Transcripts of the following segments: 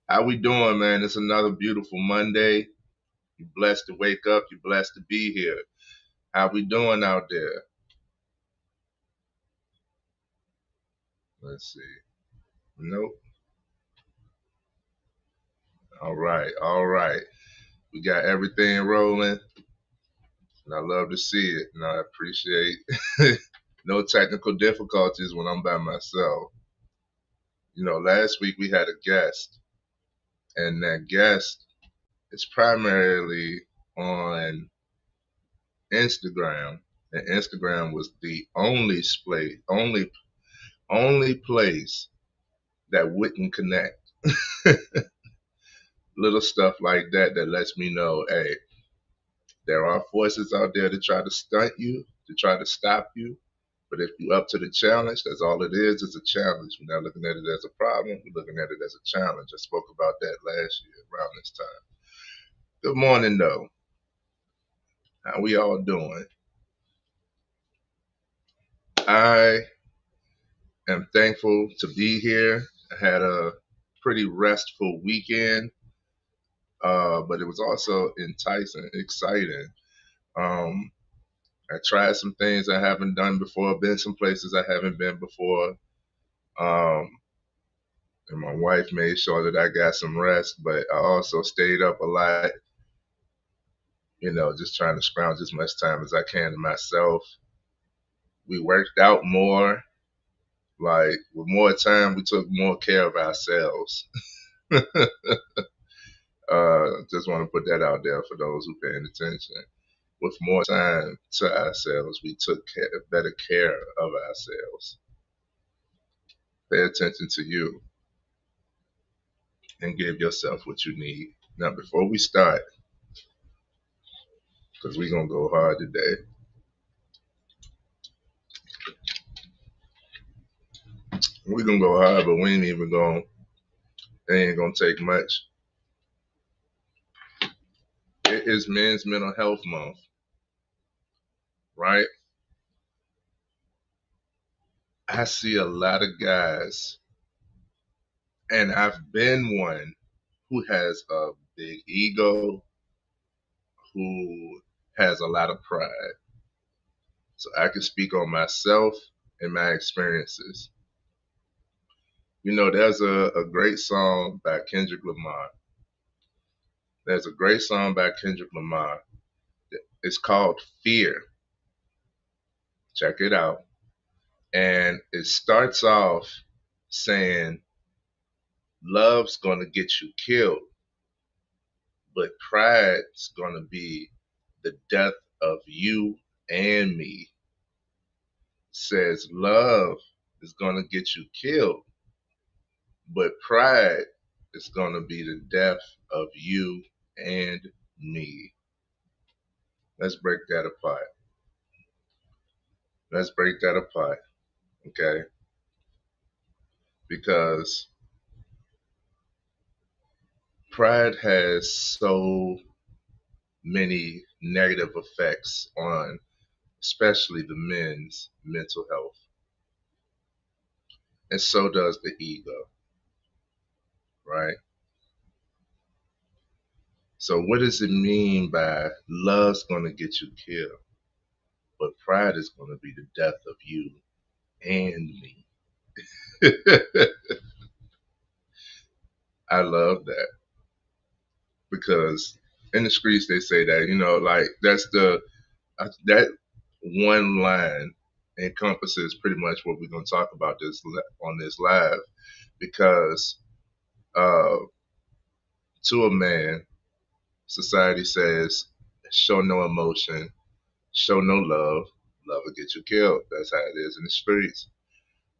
How we doing, man? It's another beautiful Monday. You blessed to wake up. You blessed to be here. How we doing out there? Let's see. Nope. All right. All right. We got everything rolling, and I love to see it. And I appreciate no technical difficulties when I'm by myself. Last week we had a guest, and that guest is primarily on Instagram, and Instagram was the only place that wouldn't connect. Little stuff like that that lets me know, hey, there are forces out there to try to stunt you, to try to stop you. But if you're up to the challenge, that's all it is. It's a challenge. We're not looking at it as a problem. We're looking at it as a challenge. I spoke about that last year around this time. Good morning, though. How we all doing? I am thankful to be here. I had a pretty restful weekend, but it was also enticing, exciting. Um, I tried some things I haven't done before, been some places I haven't been before. Um, and my wife made sure that I got some rest, but I also stayed up a lot, just trying to scrounge as much time as I can to myself. We worked out more. Like, with more time, we took more care of ourselves. Just want to put that out there for those who paying attention. With more time to ourselves, we took better care of ourselves. Pay attention to you and give yourself what you need. Now, before we start, because we're going to go hard today, we're going to go hard, but we ain't even going, it ain't going to take much. It is Men's Mental Health Month, right? I see a lot of guys, and I've been one who has a big ego, who has a lot of pride. So I can speak on myself and my experiences. There's a great song by Kendrick Lamar. There's a great song by Kendrick Lamar. It's called Fear. Check it out. And it starts off saying, love's going to get you killed, but pride's going to be the death of you and me. Says love is going to get you killed, but pride is going to be the death of you and me. Let's break that apart. Let's break that apart, okay? Because pride has so many negative effects on especially the men's mental health. And so does the ego, right? So what does it mean by love's gonna get you killed, but pride is gonna be the death of you and me? I love that because in the streets they say that, like that one line encompasses pretty much what we're gonna talk about this on this live because uh, to a man, society says, show no emotion, show no love, love will get you killed. That's how it is in the streets.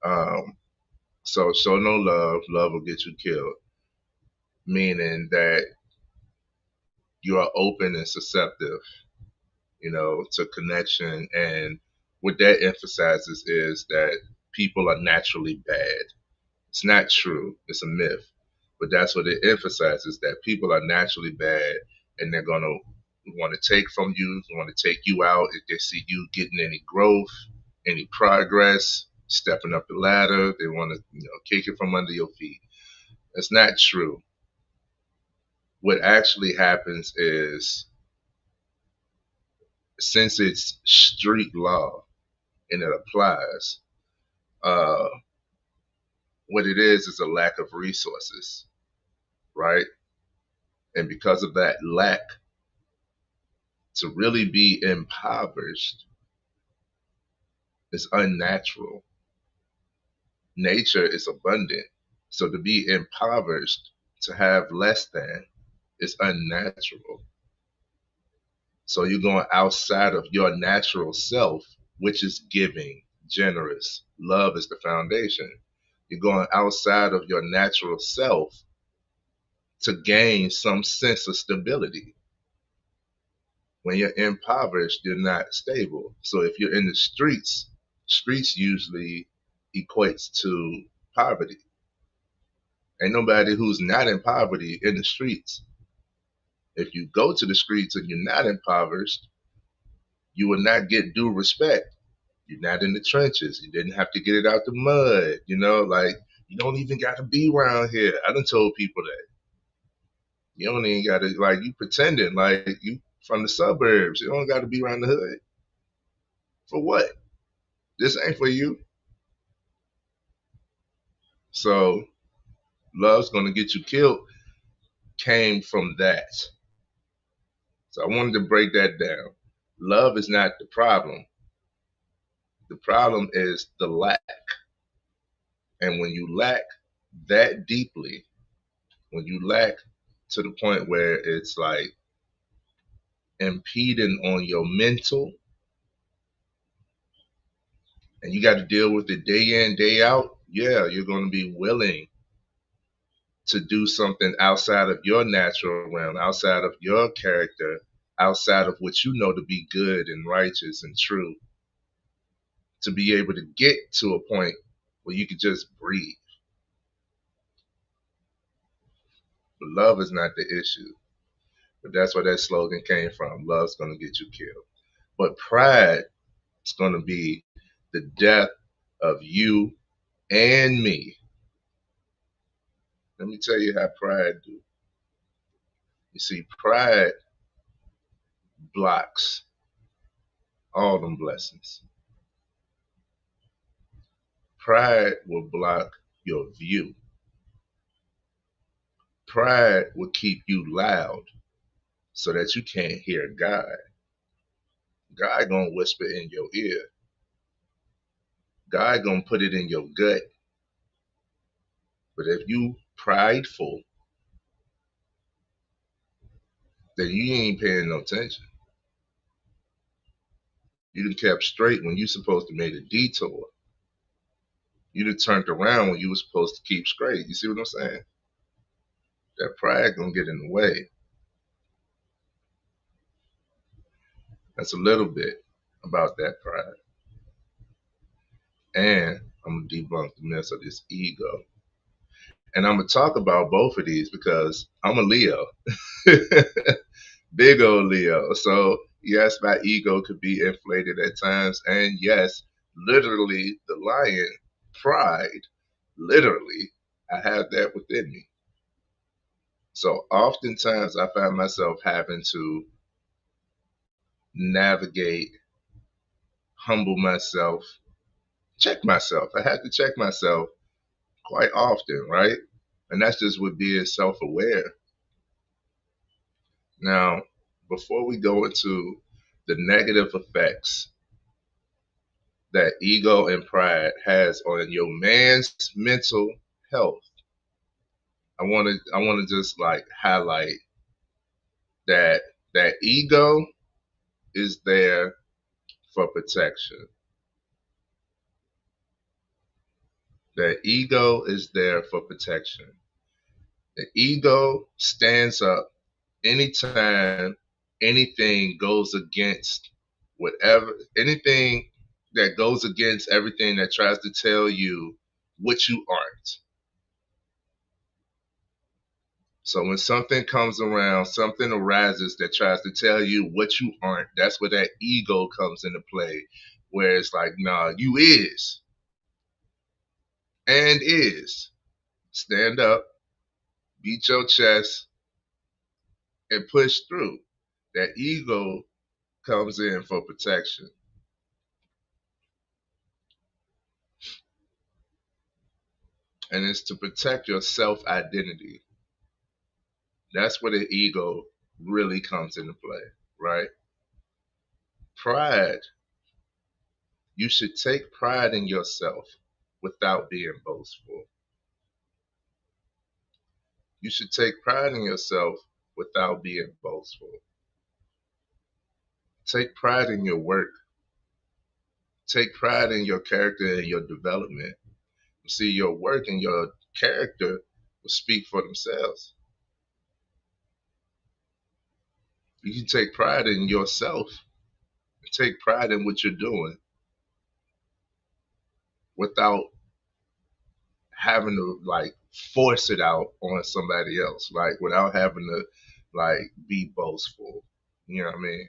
Um, so show no love, love will get you killed. Meaning that you are open and susceptible, to connection. And what that emphasizes is that people are naturally bad. It's not true. It's a myth. But that's what it emphasizes, that people are naturally bad and they're going to want to take from you, want to take you out if they see you getting any growth, any progress. stepping up the ladder. They want to, kick it from under your feet. That's not true. What actually happens is, since it's street law and it applies, uh, what it is a lack of resources, right? And because of that lack, to really be impoverished is unnatural. Nature is abundant. So to be impoverished, to have less than, is unnatural. So you're going outside of your natural self, which is giving, generous. Love is the foundation. You're going outside of your natural self to gain some sense of stability. When you're impoverished, you're not stable. So if you're in the streets usually equates to poverty. Ain't nobody who's not in poverty in the streets. If you go to the streets and you're not impoverished, you will not get due respect. You're not in the trenches. You didn't have to get it out the mud. Like, you don't even got to be around here. I done told people that. You don't even got to, like, you pretending like you from the suburbs. You don't got to be around the hood. For what? This ain't for you. So, love's going to get you killed came from that. So, I wanted to break that down. Love is not the problem. The problem is the lack. And when you lack that deeply, when you lack to the point where it's like impeding on your mental, and you got to deal with it day in, day out, yeah, you're going to be willing to do something outside of your natural realm, outside of your character, outside of what you know to be good and righteous and true, to be able to get to a point where you could just breathe. But love is not the issue. But that's where that slogan came from. Love's going to get you killed. But pride is going to be the death of you and me. Let me tell you how pride do. You see, pride blocks all them blessings. Pride will block your view. Pride will keep you loud so that you can't hear God. God gonna whisper in your ear. God gonna put it in your gut. But if you prideful, then you ain't paying no attention. You done kept straight when you supposed to made a detour. You done turned around when you was supposed to keep straight. You see what I'm saying? That pride gonna get in the way. That's a little bit about that pride. And I'm gonna debunk the myths of this ego. And I'm gonna talk about both of these because I'm a Leo. Big old Leo. So yes, my ego could be inflated at times. And yes, literally the lion, pride, literally, I have that within me. So oftentimes I find myself having to navigate, humble myself, check myself. I have to check myself quite often, right? And that's just with being self aware. Now, before we go into the negative effects that ego and pride has on your man's mental health, I want to just like highlight that ego is there for protection. That ego is there for protection. The ego stands up anytime anything goes against anything that goes against everything that tries to tell you what you aren't. So when something comes around, something arises that tries to tell you what you aren't, that's where that ego comes into play, where it's like, nah, you is. and is. Stand up, beat your chest, and push through. That ego comes in for protection. And it's to protect your self identity. That's where the ego really comes into play, right? Pride. You should take pride in yourself without being boastful. You should take pride in yourself without being boastful. Take pride in your work. Take pride in your character and your development. See, your work and your character will speak for themselves. You can take pride in yourself, take pride in what you're doing without having to like force it out on somebody else, like without having to like be boastful. You know what I mean?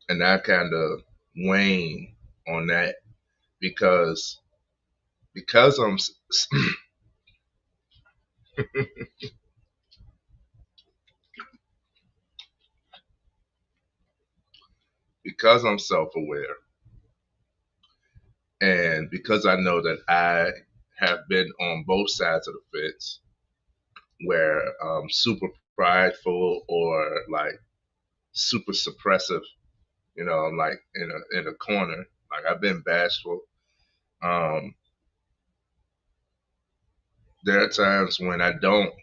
And I kind of wane on that because because I'm because I'm self-aware and because I know that I have been on both sides of the fence where I'm super prideful or like super suppressive. You know, I'm like in a corner. Like I've been bashful. Um, there are times when I don't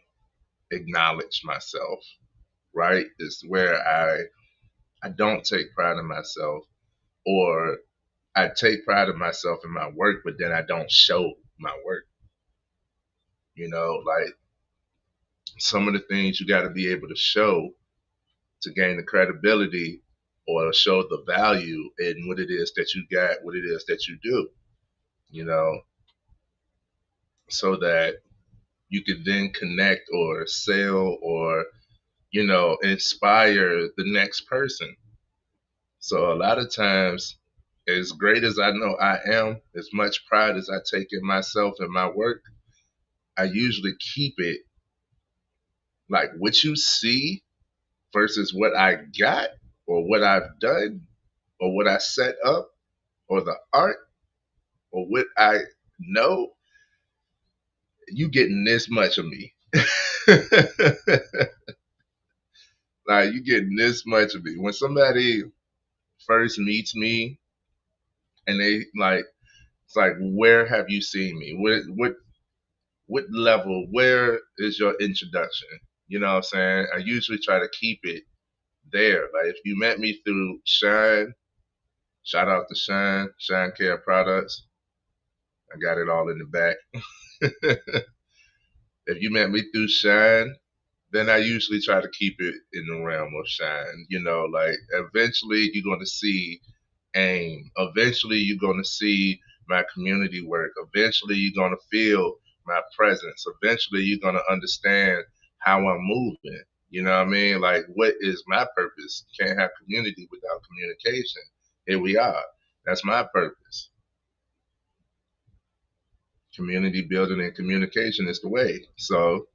acknowledge myself. Right, is where I don't take pride in myself, or I take pride in myself in my work, but then I don't show my work. You know, like some of the things you got to be able to show to gain the credibility or show the value in what it is that you got, what it is that you do, you know, so that you could then connect or sell or, inspire the next person. So a lot of times, as great as I know I am, as much pride as I take in myself and my work, I usually keep it like what you see versus what I got or what I've done or what I set up or the art or what I know, you getting this much of me. Like you getting this much of me. When somebody first meets me and they like it's like where have you seen me? What level, where is your introduction? You know what I'm saying? I usually try to keep it there. Like if you met me through Shine, shout out to Shine, Shine Care Products. I got it all in the back. If you met me through Shine, then I usually try to keep it in the realm of Shine. You know, like eventually you're going to see AIM. Eventually you're going to see my community work. Eventually you're going to feel my presence. Eventually you're going to understand how I'm moving. You know what I mean? Like, what is my purpose? Can't have community without communication. Here we are. That's my purpose. Community building and communication is the way. So,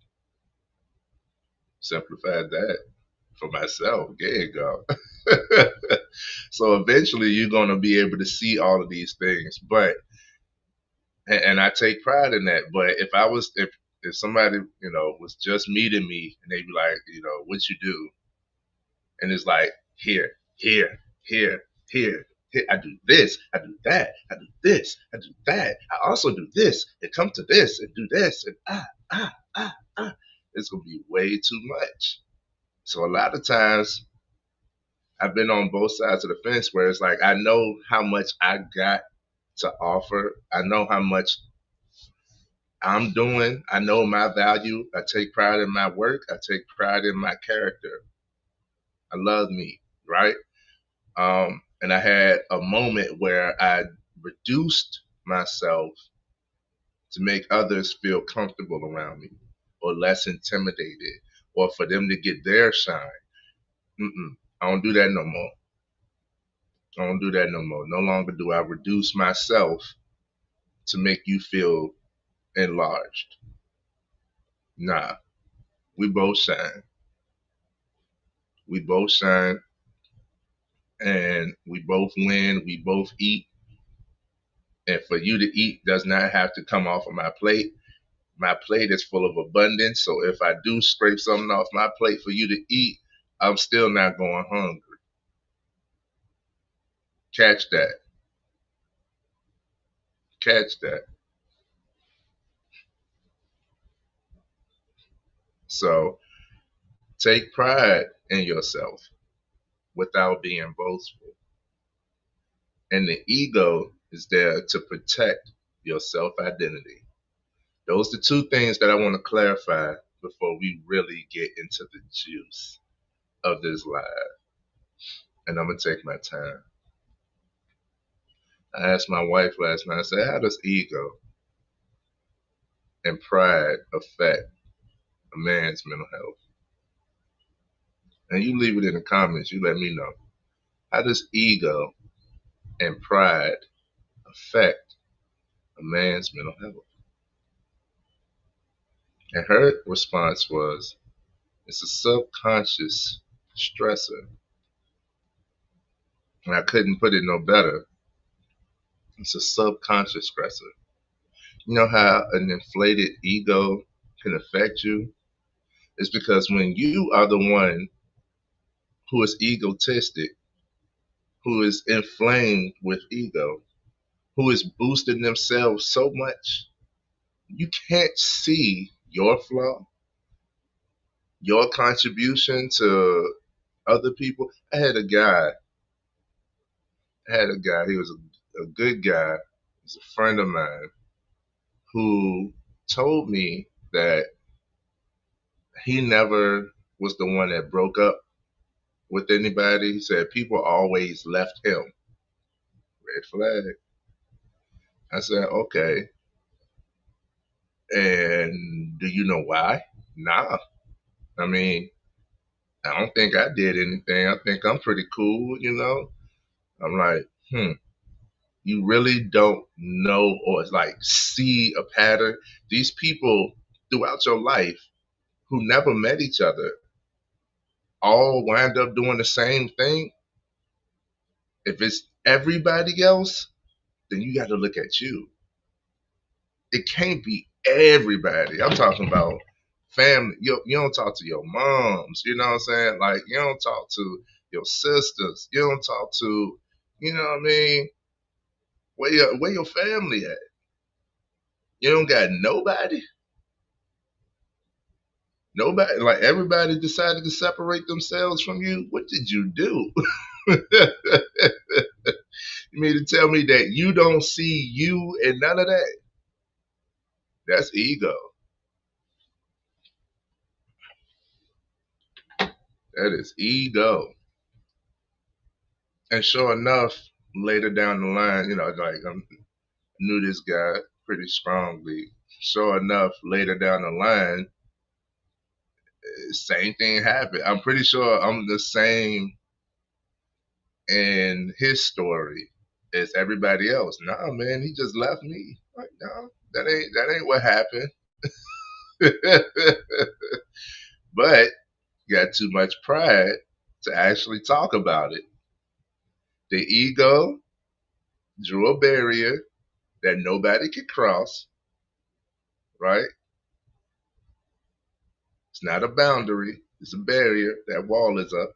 simplified that for myself. There you go. So eventually you're going to be able to see all of these things, but and I take pride in that. But if somebody was just meeting me and they be like, what you do, and it's like here, here, here, here. Here, I do this, I do that, I do this, I do that. I also do this, and come to this, and do this, and it's gonna be way too much. So a lot of times I've been on both sides of the fence where it's like I know how much I got to offer. I know how much I'm doing. I know my value. I take pride in my work. I take pride in my character. I love me, right? And I had a moment where I reduced myself to make others feel comfortable around me or less intimidated or for them to get their shine. I don't do that no more. I don't do that no more. No longer do I reduce myself to make you feel enlarged. Nah, we both shine. We both shine and we both win. We both eat. And for you to eat does not have to come off of my plate. My plate is full of abundance. So if I do scrape something off my plate for you to eat, I'm still not going hungry. Catch that. Catch that. So take pride in yourself without being boastful. And the ego is there to protect your self identity. Those are the two things that I want to clarify before we really get into the juice of this live. And I'm going to take my time. I asked my wife last night, I said, how does ego and pride affect a man's mental health? And you leave it in the comments, you let me know. How does ego and pride affect a man's mental health? And her response was, it's a subconscious stressor. And I couldn't put it no better. It's a subconscious stressor. You know how an inflated ego can affect you? It's because when you are the one who is egotistic, who is inflamed with ego, who is boosting themselves so much, you can't see your flaw, your contribution to other people. I had a guy, he was a good guy, he's a friend of mine, who told me that he never was the one that broke up with anybody. He said people always left him. Red flag. I said, okay. And do you know why? Nah. I mean, I don't think I did anything. I think I'm pretty cool, you know? I'm like, you really don't know or like see a pattern. These people throughout your life who never met each other all wind up doing the same thing. If it's everybody else, then you got to look at you. It can't be everybody. I'm talking about family. You don't talk to your moms. You know what I'm saying? Like, you don't talk to your sisters. You don't talk to, you know what I mean? Where your family at? You don't got nobody. Nobody. Like, everybody decided to separate themselves from you. What did you do? You mean to tell me that you don't see you and none of that? That's ego. That is ego. And sure enough, later down the line, like I knew this guy pretty strongly. Sure enough, later down the line, same thing happened. I'm pretty sure I'm the same in his story as everybody else. Nah, man, he just left me. Like, no, that ain't what happened. But got too much pride to actually talk about it. The ego drew a barrier that nobody could cross, right? It's not a boundary, it's a barrier. That wall is up.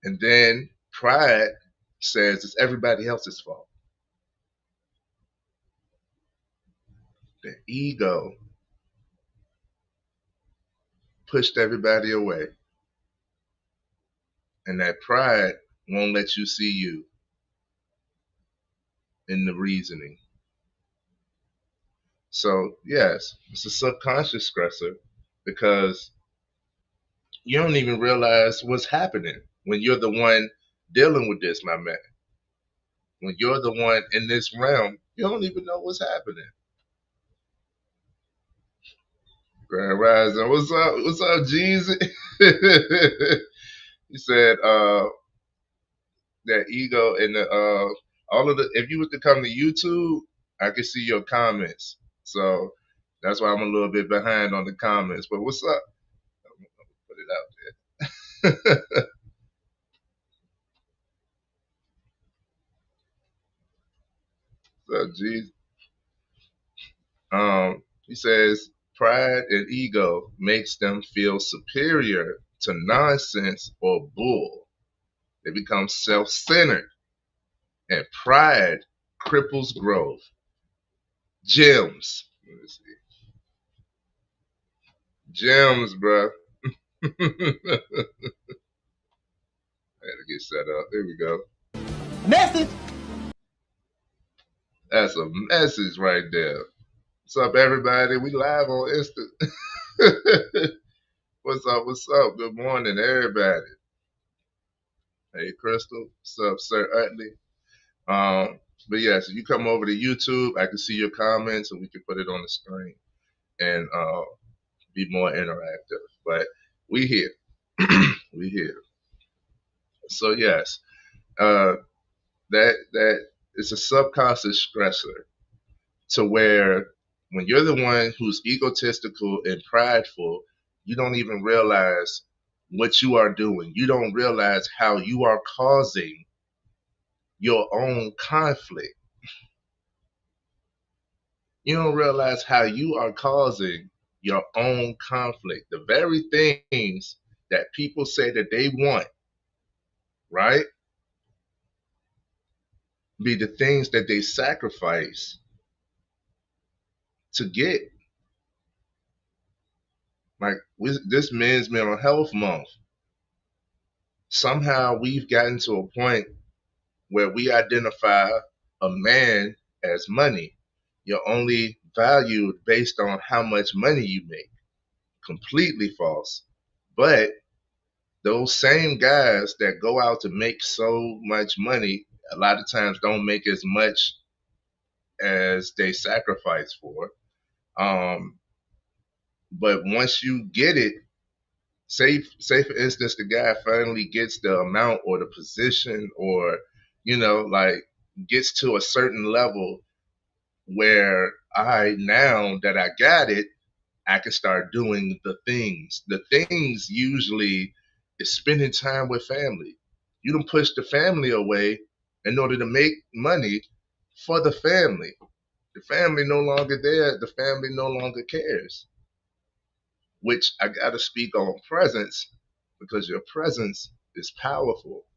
And then pride says it's everybody else's fault. The ego pushed everybody away. And that pride won't let you see you in the reasoning. So, yes, it's a subconscious stressor because you don't even realize what's happening when you're the one dealing with this, my man. When you're the one in this realm, you don't even know what's happening. Grand Rising, what's up? What's up, Jeezy? He said that ego and the all of the. If you was to come to YouTube, I can see your comments. So that's why I'm a little bit behind on the comments. But what's up? Put it out there. So, geez. He says pride and ego makes them feel superior to nonsense or bull. They become self-centered, and pride cripples growth. Gems. Let me see. Gems, bro. I had to get set up. There we go. Message. That's a message right there. What's up, everybody? We live on Insta. What's up? What's up? Good morning, everybody. Hey, Crystal. What's up, Sir Utley? But yeah, so you come over to YouTube, I can see your comments and we can put it on the screen and be more interactive. But we here. We here. So yes, uh, that is a subconscious stressor to where when you're the one who's egotistical and prideful, you don't even realize what you are doing. You don't realize how you are causing your own conflict. You don't realize how you are causing your own conflict. The very things that people say that they want, right, be the things that they sacrifice to get. Like this Men's Mental Health Month, somehow we've gotten to a point where we identify a man as money. You're only valued based on how much money you make. Completely false. But those same guys that go out to make so much money a lot of times don't make as much as they sacrifice for. Um, but once you get it, say for instance, the guy finally gets the amount or the position or like gets to a certain level where now that I got it, I can start doing the things. The things usually is spending time with family. You don't push the family away in order to make money for the family. The family no longer there. The family no longer cares. Which I got to speak on presence because your presence is powerful.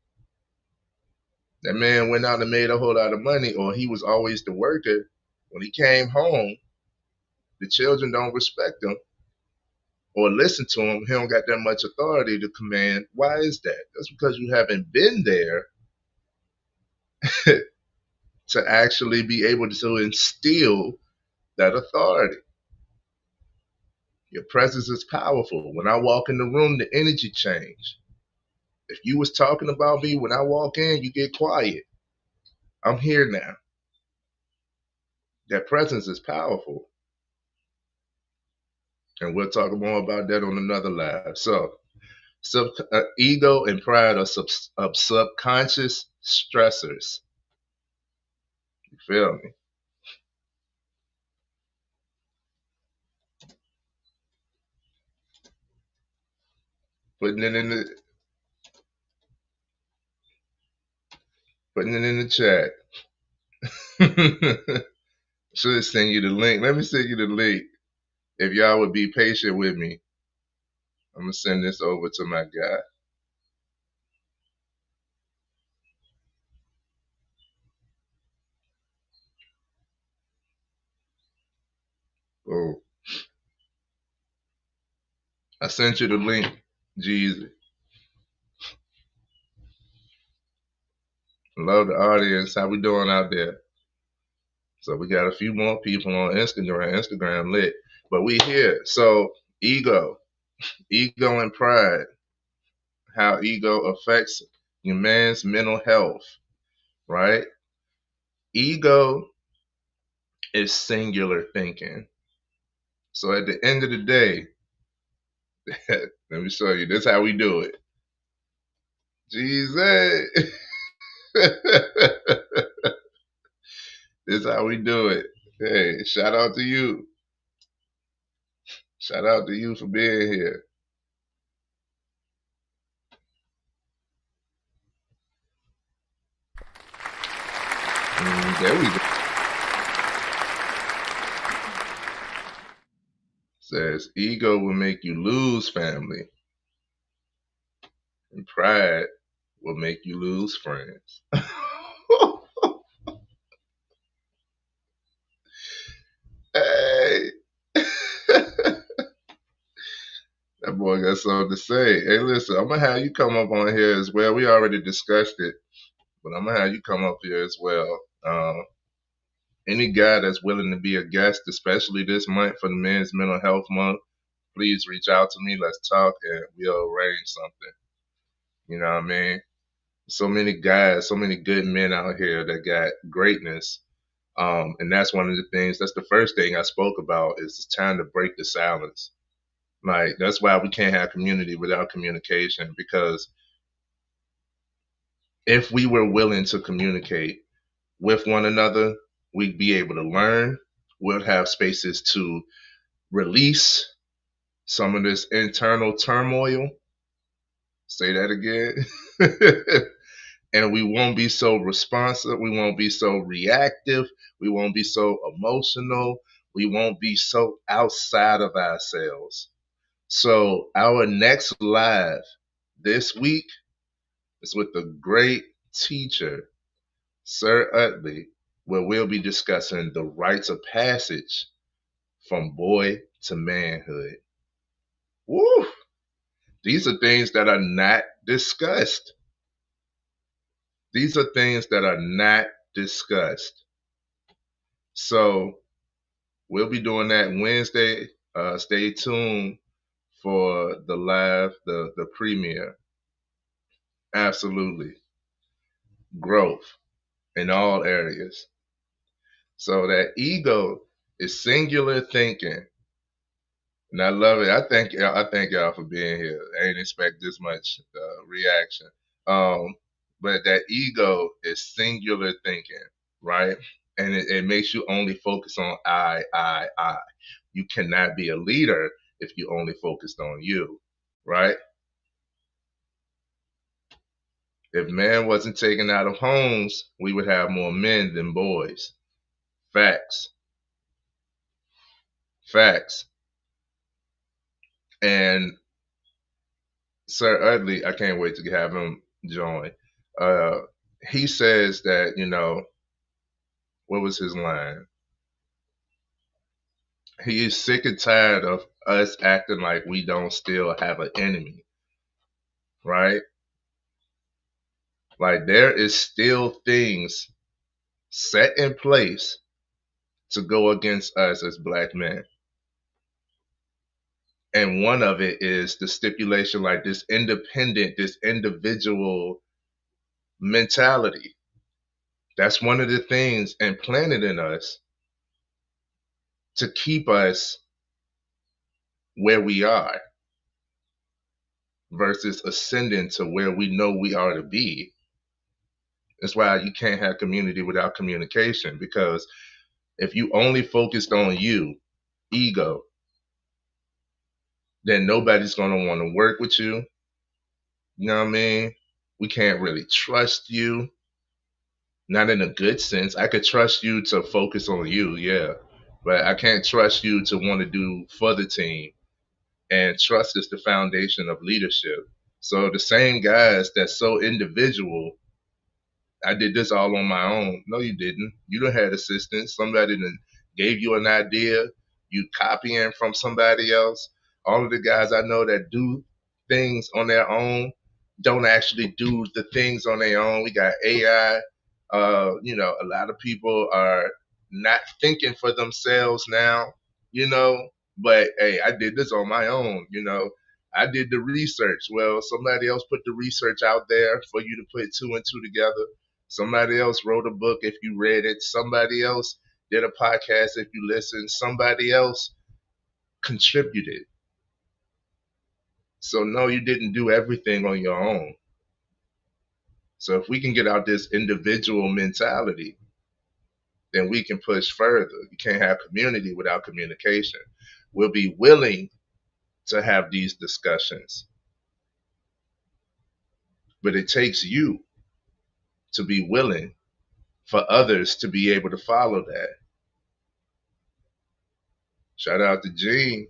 That man went out and made a whole lot of money, or he was always the worker. When he came home, the children don't respect him or listen to him. He don't got that much authority to command. Why is that? That's because you haven't been there to actually be able to instill that authority. Your presence is powerful. When I walk in the room, the energy change. If you was talking about me when I walk in, you get quiet. I'm here now. That presence is powerful. And we'll talk more about that on another live. So, ego and pride are subconscious stressors. You feel me? Putting it in the chat. Should send you the link. Let me send you the link. If y'all would be patient with me, I'm gonna send this over to my guy. Oh, I sent you the link, Jeezy. Love the audience. How we doing out there? So we got a few more people on Instagram. Instagram lit, but we here. So ego and pride. How ego affects your man's mental health, right? Ego is singular thinking. So at the end of the day, let me show you. This is how we do it. Jesus. This is how we do it. Hey, shout out to you. Shout out to you for being here. There we go. Says ego will make you lose family, and pride will make you lose friends. Hey, that boy got something to say. Hey, listen, I'm gonna have you come up on here as well. We already discussed it, but I'm gonna have you come up here as well. Any guy that's willing to be a guest, especially this month for the Men's Mental Health Month, please reach out to me. Let's talk, and we'll arrange something. You know what I mean? So many guys, so many good men out here that got greatness. And that's one of the things, that's the first thing I spoke about is it's time to break the silence. Like, that's why we can't have community without communication, because if we were willing to communicate with one another, we'd be able to learn. We'll have spaces to release some of this internal turmoil. Say that again. And we won't be so responsive. We won't be so reactive. We won't be so emotional. We won't be so outside of ourselves. So, our next live this week is with the great teacher, Sir Utley, where we'll be discussing the rites of passage from boy to manhood. Woo! These are things that are not discussed. These are things that are not discussed. So we'll be doing that Wednesday. Stay tuned for the live, the premiere. Absolutely. Growth in all areas. So that ego is singular thinking. And I love it. I thank y'all for being here. I didn't expect this much reaction. Um, but that ego is singular thinking, right? And it makes you only focus on I. You cannot be a leader if you only focused on you, right? If man wasn't taken out of homes, we would have more men than boys. Facts. Facts. And Sir Utley, I can't wait to have him join. Uh, he says that, what was his line? He is sick and tired of us acting like we don't still have an enemy, right? Like there is still things set in place to go against us as black men. And one of it is the stipulation, like this independent, this individual mentality. That's one of the things implanted in us to keep us where we are versus ascending to where we know we are to be. That's why you can't have community without communication, because if you only focused on you, ego, then nobody's going to want to work with you. You know what I mean? We can't really trust you, not in a good sense. I could trust you to focus on you, yeah, but I can't trust you to want to do for the team. And trust is the foundation of leadership. So the same guys that's so individual, I did this all on my own. No, you didn't. You done had assistance. Somebody done gave you an idea. You copying from somebody else. All of the guys I know that do things on their own don't actually do the things on their own. We got AI. A lot of people are not thinking for themselves now, but hey, I did this on my own. I did the research. Well, somebody else put the research out there for you to put two and two together. Somebody else wrote a book if you read it. Somebody else did a podcast if you listened. Somebody else contributed. So, no, you didn't do everything on your own. So, if we can get out this individual mentality, then we can push further. You can't have community without communication. We'll be willing to have these discussions, but it takes you to be willing for others to be able to follow that. Shout out to Gene.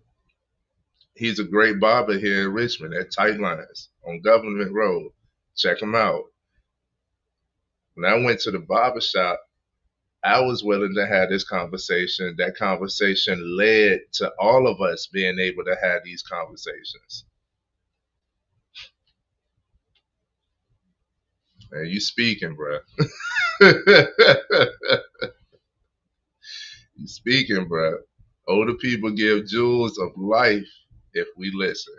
He's a great barber here in Richmond at Tight Lines on Government Road. Check him out. When I went to the barber shop, I was willing to have this conversation. That conversation led to all of us being able to have these conversations. And you speaking, bro. You speaking, bro. Older people give jewels of life if we listen.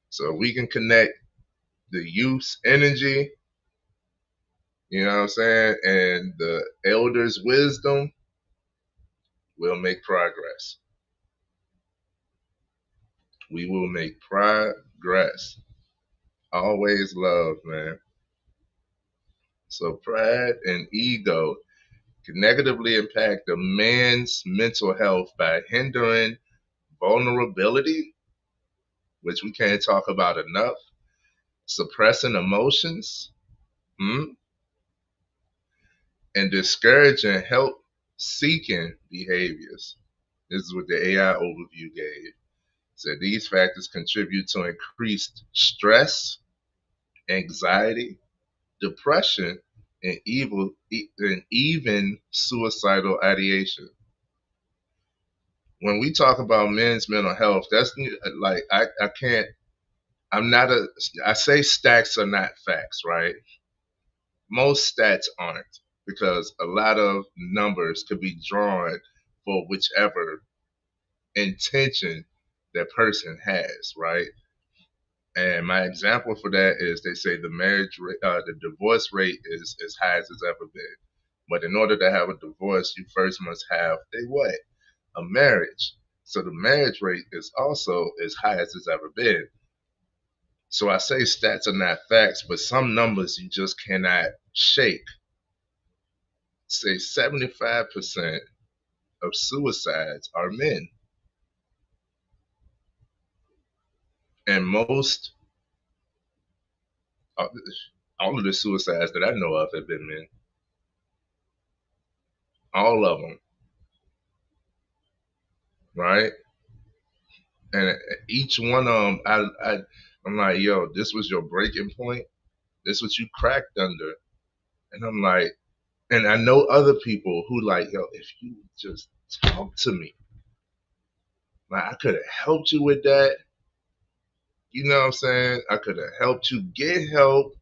So we can connect the youth's energy, you know what I'm saying, and the elders' wisdom, we'll make progress. We will make progress. Always love, man. So pride and ego can negatively impact a man's mental health by hindering vulnerability, which we can't talk about enough, suppressing emotions, hmm, and discouraging help seeking behaviors. This is what the AI overview gave. So these factors contribute to increased stress, anxiety, depression, and even suicidal ideation. When we talk about men's mental health, that's like I can't. I'm not a. I say stats are not facts, right? Most stats aren't because a lot of numbers could be drawn for whichever intention that person has, right? And my example for that is they say the the divorce rate is as high as it's ever been. But in order to have a divorce, you first must have a what? A marriage. So the marriage rate is also as high as it's ever been. So I say stats are not facts, but some numbers you just cannot shake. Say 75% of suicides are men. And most, uh, all of the suicides that I know of have been men. All of them, right? And each one of them, I'm like, yo, this was your breaking point. This what you cracked under. And I'm like, and I know other people who like, yo, if you just talk to me, like I could have helped you with that. You know what I'm saying? I could have helped you get help.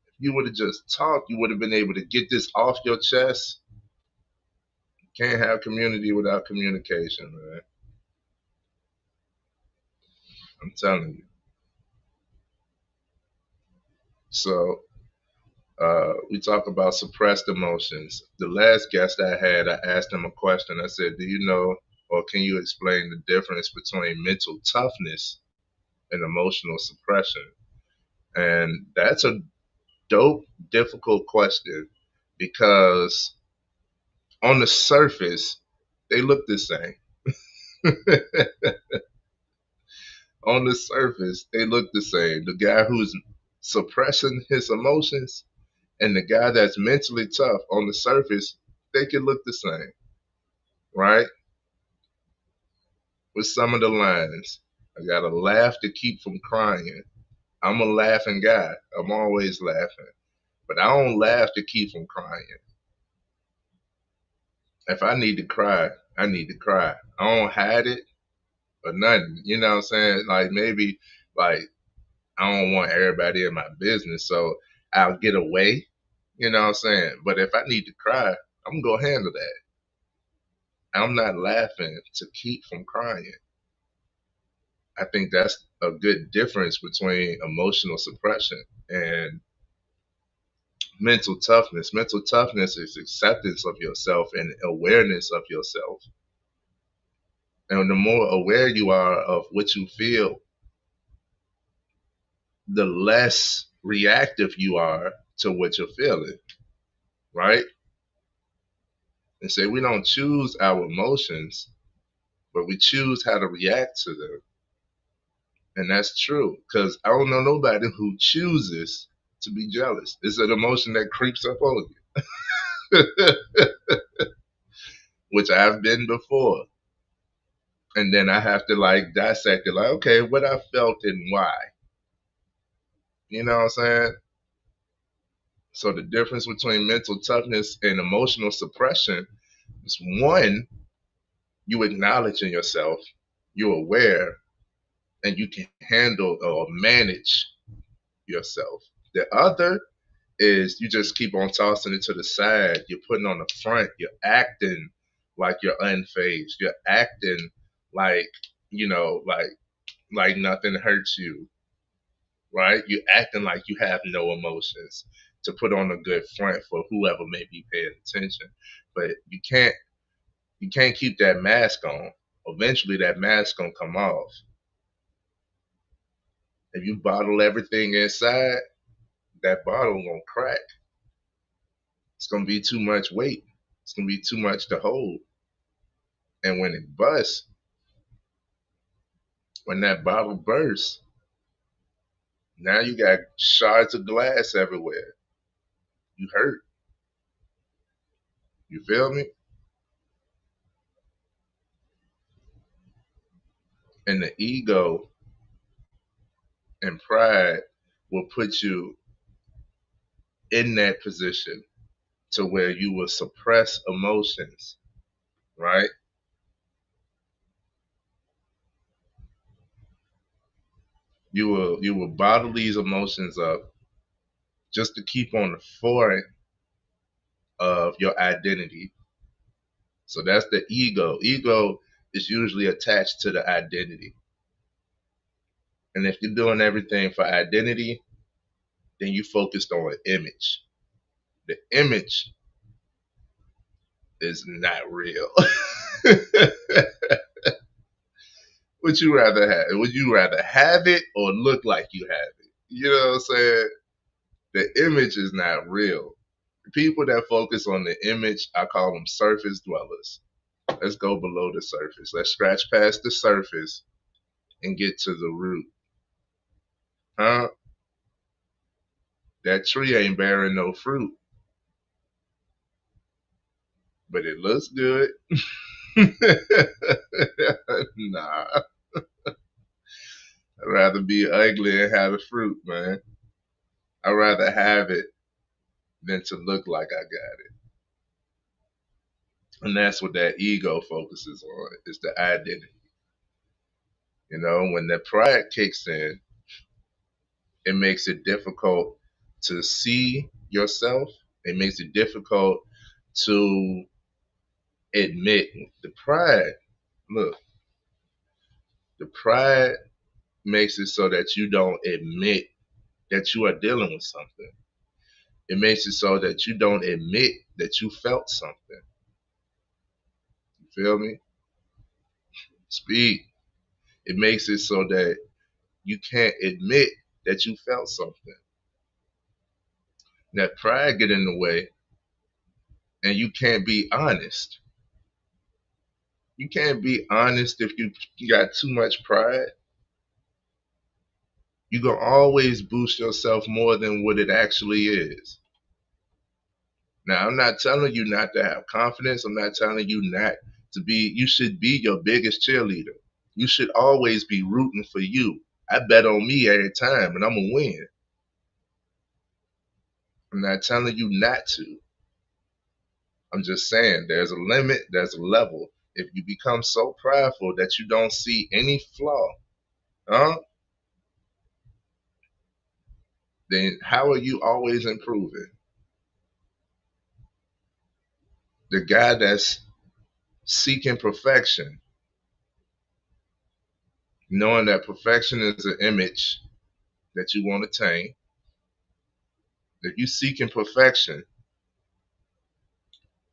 If you would have just talked, you would have been able to get this off your chest. Can't have community without communication, man. I'm telling you. So we talk about suppressed emotions. The last guest I had, I asked him a question. I said, do you know or can you explain the difference between mental toughness and emotional suppression? And that's a dope, difficult question because on the surface, they look the same. On the surface, they look the same. The guy who's suppressing his emotions and the guy that's mentally tough on the surface, they can look the same, right? With some of the lines, I gotta laugh to keep from crying. I'm a laughing guy. I'm always laughing. But I don't laugh to keep from crying. If I need to cry, I need to cry. I don't hide it or nothing. You know what I'm saying? Like maybe like I don't want everybody in my business, so I'll get away. You know what I'm saying? But if I need to cry, I'm gonna handle that. I'm not laughing to keep from crying. I think that's a good difference between emotional suppression and mental toughness. Mental toughness is acceptance of yourself and awareness of yourself. And the more aware you are of what you feel, the less reactive you are to what you're feeling, right? and say we don't choose our emotions, but we choose how to react to them. And that's true because I don't know nobody who chooses to be jealous. It's an emotion that creeps up on you, which I've been before. And then I have to like dissect it, like, okay, what I felt and why. You know what I'm saying? So the difference between mental toughness and emotional suppression is one, you acknowledge in yourself, you're aware, and you can handle or manage yourself. The other is you just keep on tossing it to the side. You're putting on the front. You're acting like you're unfazed. You're acting like, like nothing hurts you, right? You're acting like you have no emotions to put on a good front for whoever may be paying attention. But you can't keep that mask on. Eventually that mask gonna come off. If you bottle everything inside, that bottle gonna crack. It's gonna be too much weight. It's gonna be too much to hold. And when it busts, when that bottle bursts, now you got shards of glass everywhere. You hurt. You feel me? And the ego and pride will put you in that position to where you will suppress emotions, right? You will bottle these emotions up just to keep on the forefront of your identity. So that's the ego. Ego is usually attached to the identity. And if you're doing everything for identity, then you focused on an image. The image is not real. Would you rather have? Would you rather have it or look like you have it? You know what I'm saying? The image is not real. People that focus on the image, I call them surface dwellers. Let's go below the surface. Let's scratch past the surface and get to the root. Huh? That tree ain't bearing no fruit, but it looks good. Nah, I'd rather be ugly and have the fruit, man. I'd rather have it than to look like I got it. And that's what that ego focuses on, is the identity. You know, when the pride kicks in, it makes it difficult to see yourself. It makes it difficult to admit the pride. Look, the pride makes it so that you don't admit that you are dealing with something. It makes it so that you don't admit that you felt something. You feel me? Speak. It makes it so that you can't admit that you felt something. That pride get in the way and you can't be honest. You can't be honest if you got too much pride. You're going to always boost yourself more than what it actually is. Now, I'm not telling you not to have confidence. I'm not telling you not to be, you should be your biggest cheerleader. You should always be rooting for you. I bet on me every time and I'm going to win. I'm not telling you not to. I'm just saying there's a limit, there's a level. If you become so prideful that you don't see any flaw, huh? Then how are you always improving? The guy that's seeking perfection, knowing that perfection is an image that you want to attain, if you seeking perfection,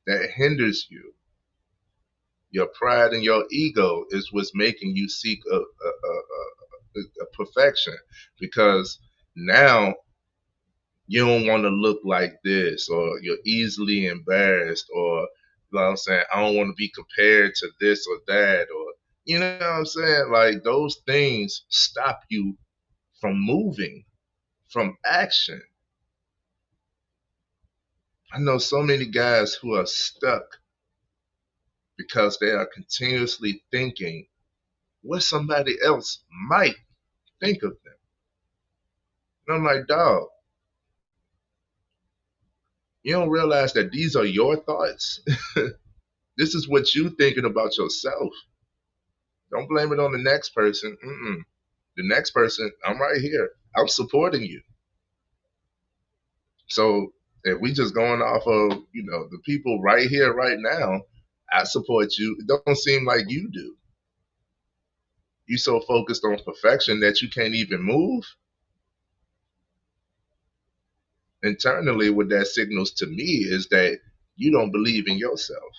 that hinders you. Your pride and your ego is what's making you seek a perfection, because now you don't want to look like this, or you're easily embarrassed, or You know what I'm saying? I don't want to be compared to this or that, or you know what I'm saying? Like those things stop you from moving, from action. I know so many guys who are stuck because they are continuously thinking what somebody else might think of them. And I'm like, dog, you don't realize that these are your thoughts. This is what you thinking about yourself. Don't blame it on the next person. Mm-mm. The next person, I'm right here. I'm supporting you. So if we just going off of, the people right here, right now, I support you. It don't seem like you do. You so focused on perfection that you can't even move. Internally, what that signals to me is that you don't believe in yourself.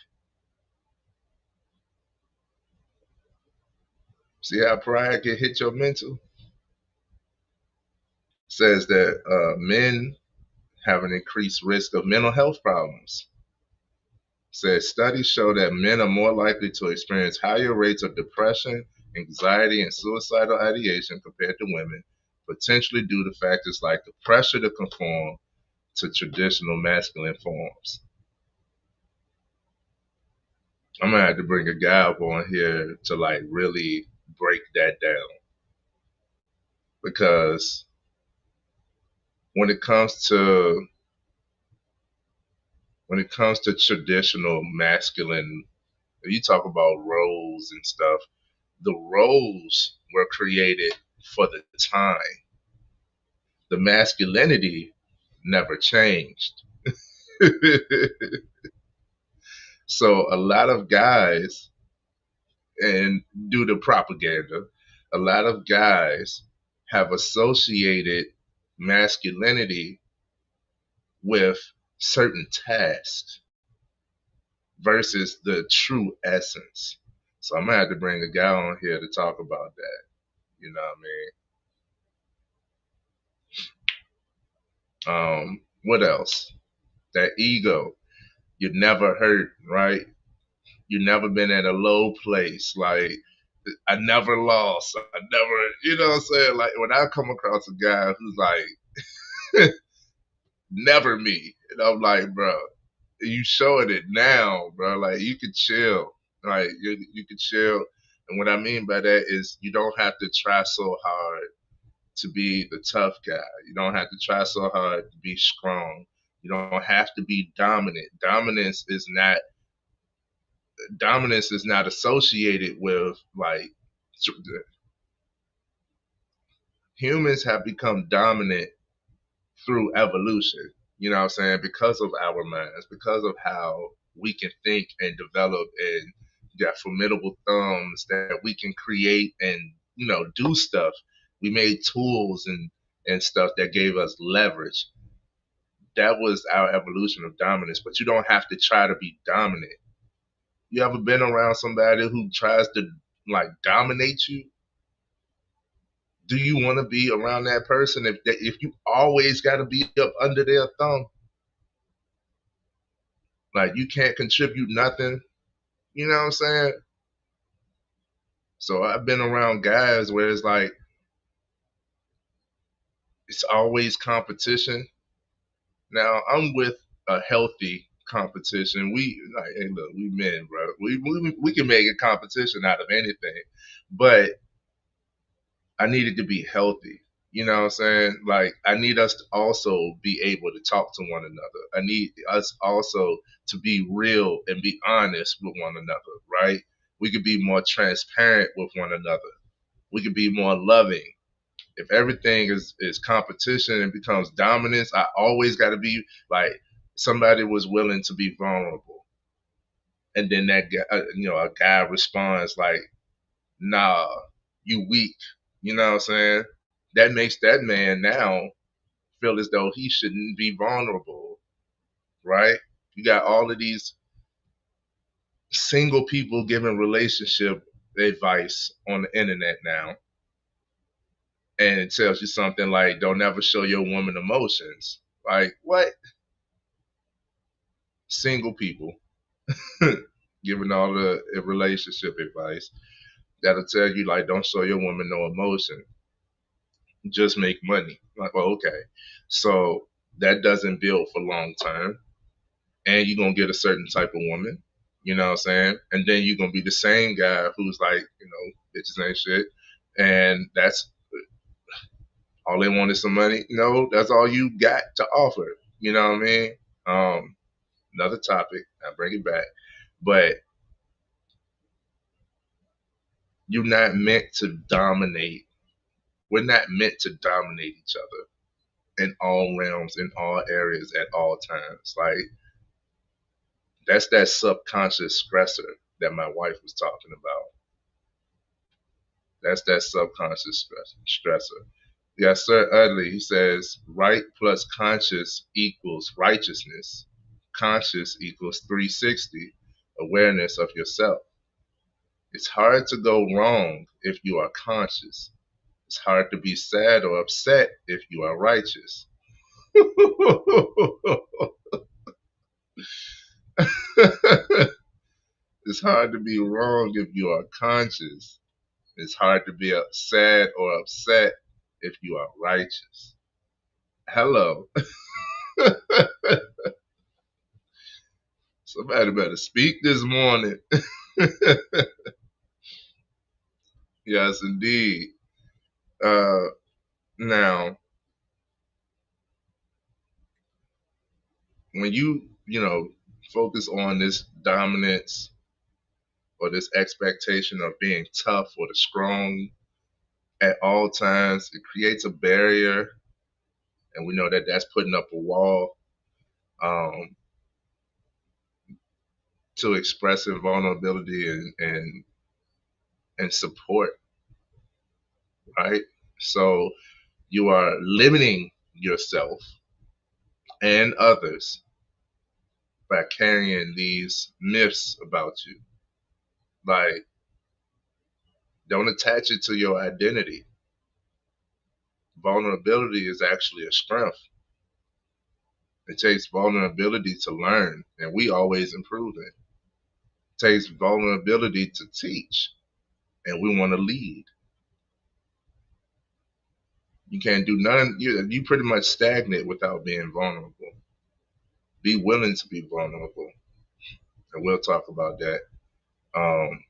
See how pride can hit your mental? Says that men have an increased risk of mental health problems. Says studies show that men are more likely to experience higher rates of depression, anxiety, and suicidal ideation compared to women, potentially due to factors like the pressure to conform to traditional masculine forms. I'm gonna have to bring a guy up on here to like really break that down because when it comes to traditional masculine, if you talk about roles and stuff, the roles were created for the time. The masculinity never changed. So a lot of guys, and due to propaganda, a lot of guys have associated masculinity with certain tasks versus the true essence. So I'm gonna have to bring a guy on here to talk about that. You know what I mean? What else? That ego. You never hurt, right? You never been at a low place. Like I never lost. I never, you know what I'm saying? Like when I come across a guy who's like never me, and I'm like, bro, you showing it now, bro. Like you could chill. Like you could chill. And what I mean by that is you don't have to try so hard to be the tough guy. You don't have to try so hard to be strong. You don't have to be dominant. Dominance is not associated with like humans have become dominant through evolution. You know what I'm saying? Because of our minds, because of how we can think and develop and got formidable thumbs that we can create and, do stuff. We made tools and stuff that gave us leverage. That was our evolution of dominance, but you don't have to try to be dominant. You ever been around somebody who tries to like dominate you? Do you want to be around that person if you always got to be up under their thumb? Like you can't contribute nothing. You know what I'm saying? So I've been around guys where it's like it's always competition. Now I'm with a healthy competition. We like, hey, look, we men, bro. We can make a competition out of anything, but I need it to be healthy. You know what I'm saying? Like I need us to also be able to talk to one another. I need us also to be real and be honest with one another, right? We could be more transparent with one another. We could be more loving. If everything is competition and becomes dominance, I always got to be like somebody was willing to be vulnerable, and then that guy, a guy responds like, "Nah, you weak." You know what I'm saying? That makes that man now feel as though he shouldn't be vulnerable, right? You got all of these single people giving relationship advice on the internet now, and it tells you something like, "Don't ever show your woman emotions." Like what? Single people. giving all the relationship advice that'll tell you like don't show your woman no emotion, just make money. Like, well, okay, so that doesn't build for long term, and you're gonna get a certain type of woman. You know what I'm saying? And then you're gonna be the same guy who's like, bitches ain't shit, and that's all they want is some money. No, that's all you got to offer. You know what I mean? Um, Another topic. I bring it back, but you're not meant to dominate. We're not meant to dominate each other in all realms, in all areas, at all times. Like that's that subconscious stressor that my wife was talking about. That's that subconscious stressor. Yes, sir. Utley, he says, right plus conscious equals righteousness. Conscious equals 360, awareness of yourself. It's hard to go wrong if you are conscious. It's hard to be sad or upset if you are righteous. It's hard to be wrong if you are conscious. It's hard to be sad or upset if you are righteous. Hello. Somebody better speak this morning. Yes, indeed. Uh, Now, when you focus on this dominance or this expectation of being tough or the strong at all times, it creates a barrier, and we know that that's putting up a wall um, to expressing vulnerability and support, right? So you are limiting yourself and others by carrying these myths about you. Like, don't attach it to your identity. Vulnerability is actually a strength. It takes vulnerability to learn, and we always improving. It takes vulnerability to teach, and we want to lead. You can't do none. You pretty much stagnate without being vulnerable. Be willing to be vulnerable, and we'll talk about that. Um,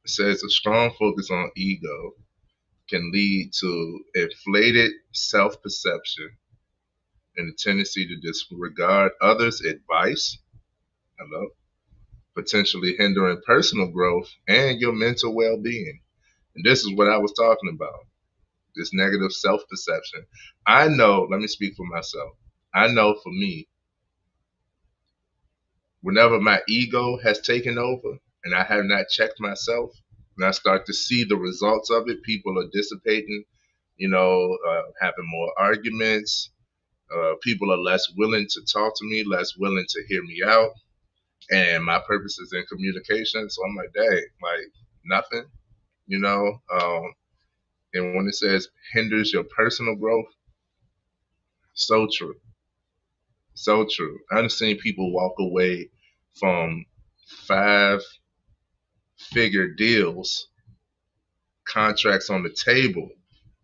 it says a strong focus on ego can lead to inflated self-perception and a tendency to disregard others' advice. Hello, potentially hindering personal growth and your mental well-being. And this is what I was talking about. This negative self-perception. I know. Let me speak for myself. I know for me, whenever my ego has taken over and I have not checked myself, and I start to see the results of it, people are dissipating, having more arguments. People are less willing to talk to me, less willing to hear me out. And my purpose is in communication. So I'm like, dang, like nothing, you know? And when it says hinders your personal growth, so true. So true. I've seen people walk away from 5-figure deals, contracts on the table.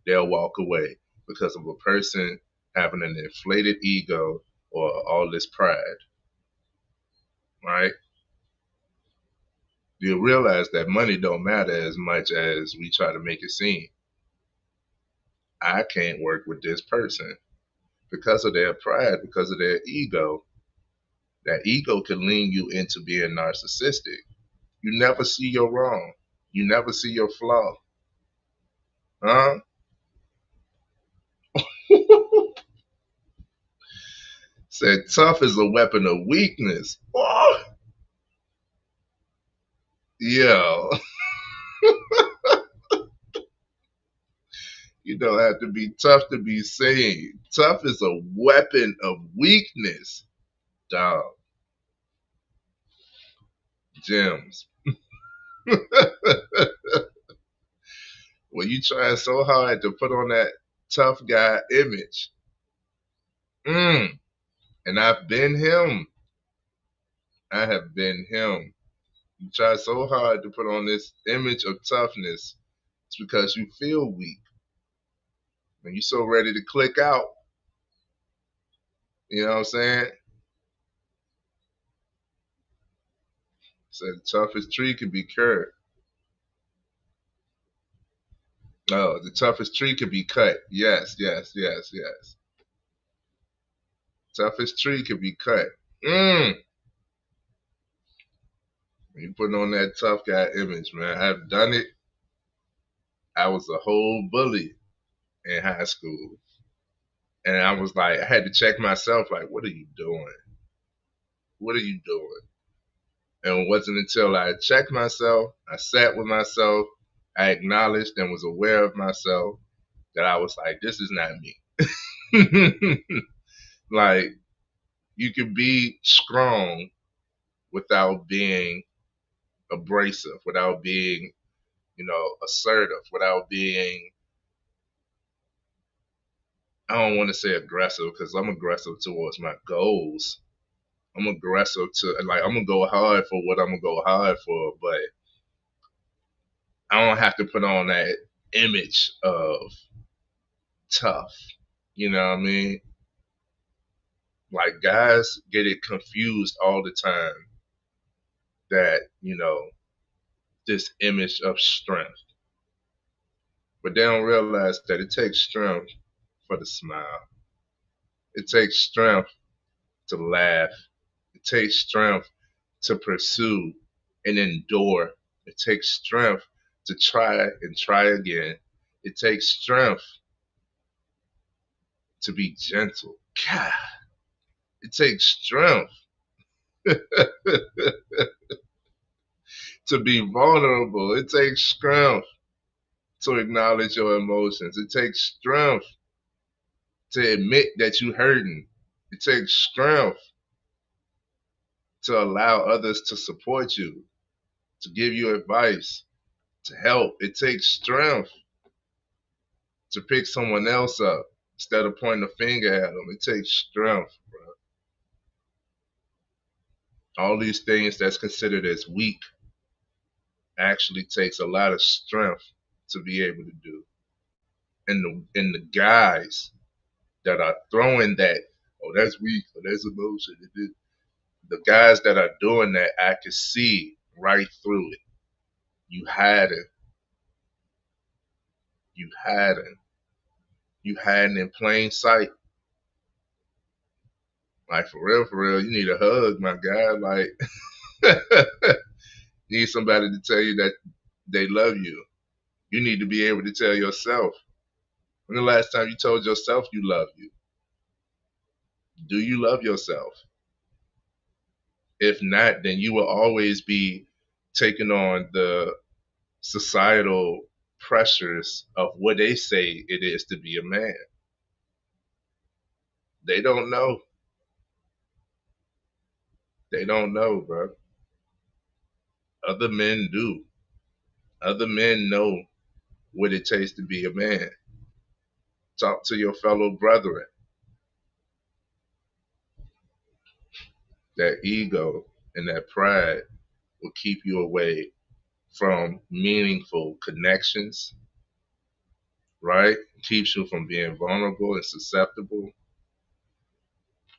They'll walk away because of a person having an inflated ego or all this pride, right? You realize that money don't matter as much as we try to make it seem. I can't work with this person because of their pride, because of their ego. That ego can lean you into being narcissistic. You never see your wrong. You never see your flaw. Huh? Said tough is a weapon of weakness. Oh, yeah. You don't have to be tough to be sane. Tough is a weapon of weakness. Dog. Gems. When you trying so hard to put on that tough guy image. And I've been him. I have been him. You try so hard to put on this image of toughness. It's because you feel weak. When you're so ready to click out, you know what I'm saying? So the toughest tree can be cured. Oh, the toughest tree can be cut. Yes, yes, yes, yes. Toughest tree can be cut. Mm. You putting on that tough guy image, man. I've done it. I was a whole bully in high school. And I was like, I had to check myself, like, what are you doing? What are you doing? And it wasn't until I checked myself, I sat with myself, I acknowledged and was aware of myself that I was like, this is not me. Like, you can be strong without being abrasive, without being, assertive, without being, I don't want to say aggressive because I'm aggressive towards my goals. I'm aggressive I'm gonna go hard for what I'm gonna go hard for, but I don't have to put on that image of tough. You know what I mean? Like guys get it confused all the time that, this image of strength. But they don't realize that it takes strength for the smile. It takes strength to laugh. It takes strength to pursue and endure. It takes strength to try and try again. It takes strength to be gentle. God, it takes strength to be vulnerable. It takes strength to acknowledge your emotions. It takes strength to admit that you're hurting. It takes strength to allow others to support you, to give you advice, to help. It takes strength to pick someone else up instead of pointing a finger at them. It takes strength, bro. All these things that's considered as weak actually takes a lot of strength to be able to do. And the guys that are throwing that, oh, that's weak, or that's emotion. The guys that are doing that, I can see right through it. You hiding, you hiding, you hiding in plain sight. Like for real, you need a hug, my guy. Like you need somebody to tell you that they love you. You need to be able to tell yourself. When the last time you told yourself you love you? Do you love yourself? If not, then you will always be taking on the societal pressures of what they say it is to be a man. They don't know. They don't know, bro. Other men do. Other men know what it takes to be a man. Talk to your fellow brethren. That ego and that pride will keep you away from meaningful connections, right? Keeps you from being vulnerable and susceptible.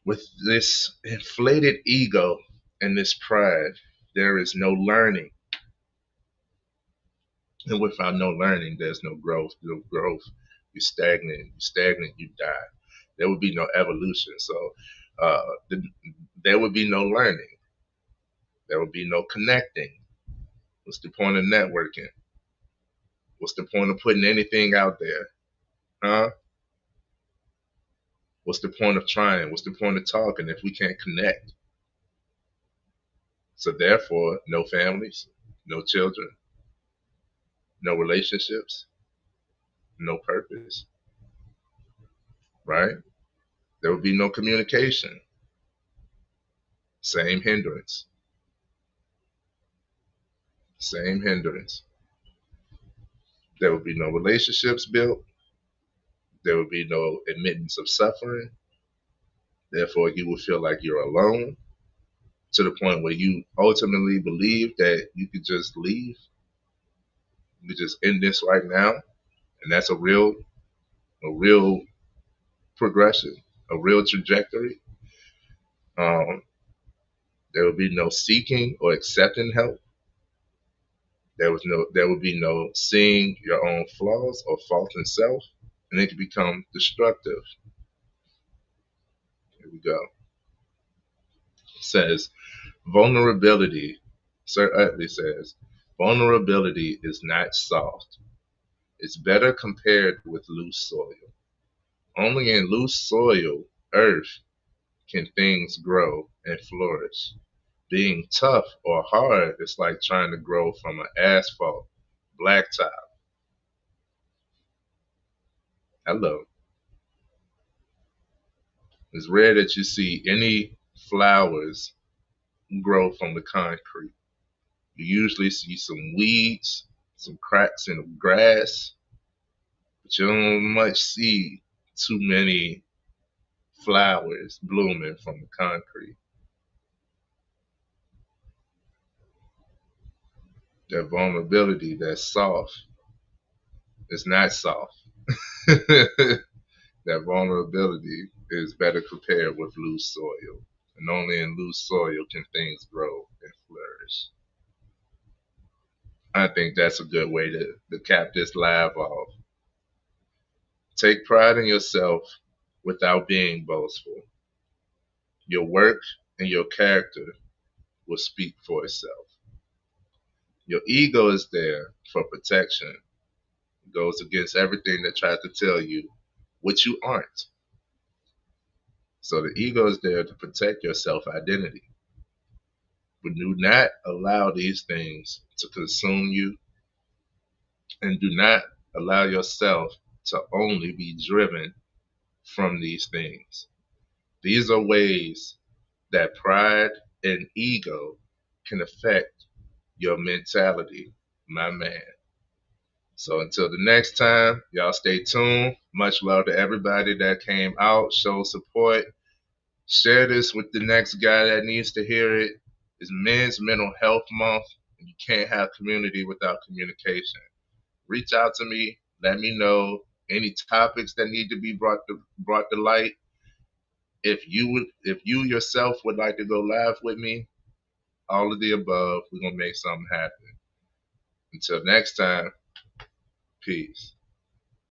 With this inflated ego and this pride, there is no learning. And without no learning, there's no growth. No growth. You're stagnant. You're stagnant, you die. There would be no evolution. So uh, there would be no learning. There would be no connecting. What's the point of networking? What's the point of putting anything out there? Huh? What's the point of trying? What's the point of talking if we can't connect? So therefore, no families, no children, no relationships, no purpose, right? There would be no communication. Same hindrance. Same hindrance. There would be no relationships built. There would be no admittance of suffering. Therefore, you would feel like you're alone. to the point where you ultimately believe that you could just leave, you could just end this right now, and that's a real progression, a real trajectory. Um, there will be no seeking or accepting help. There would be no seeing your own flaws or fault in self, and it can become destructive. Here we go. It says vulnerability. Sir Utley says vulnerability is not soft. It's better compared with loose soil. Only in loose soil, earth, can things grow and flourish. Being tough or hard is like trying to grow from an asphalt blacktop. Hello. It's rare that you see any flowers grow from the concrete. You usually see some weeds, some cracks in the grass, but you don't much see too many flowers blooming from the concrete. That vulnerability, that's soft, is not soft. That vulnerability is better compared with loose soil. And only in loose soil can things grow and flourish. I think that's a good way to cap this live off. Take pride in yourself without being boastful. Your work and your character will speak for itself. Your ego is there for protection. It goes against everything that tries to tell you what you aren't. So the ego is there to protect your self identity. But do not allow these things to consume you, and do not allow yourself to only be driven from these things. These are ways that pride and ego can affect your mentality, my man. So until the next time, y'all stay tuned. Much love to everybody that came out, showed support. Share this with the next guy that needs to hear it. It's Men's Mental Health Month, and you can't have community without communication. Reach out to me. Let me know any topics that need to be brought to light. If you yourself would like to go live with me, all of the above, we're gonna make something happen. Until next time, peace.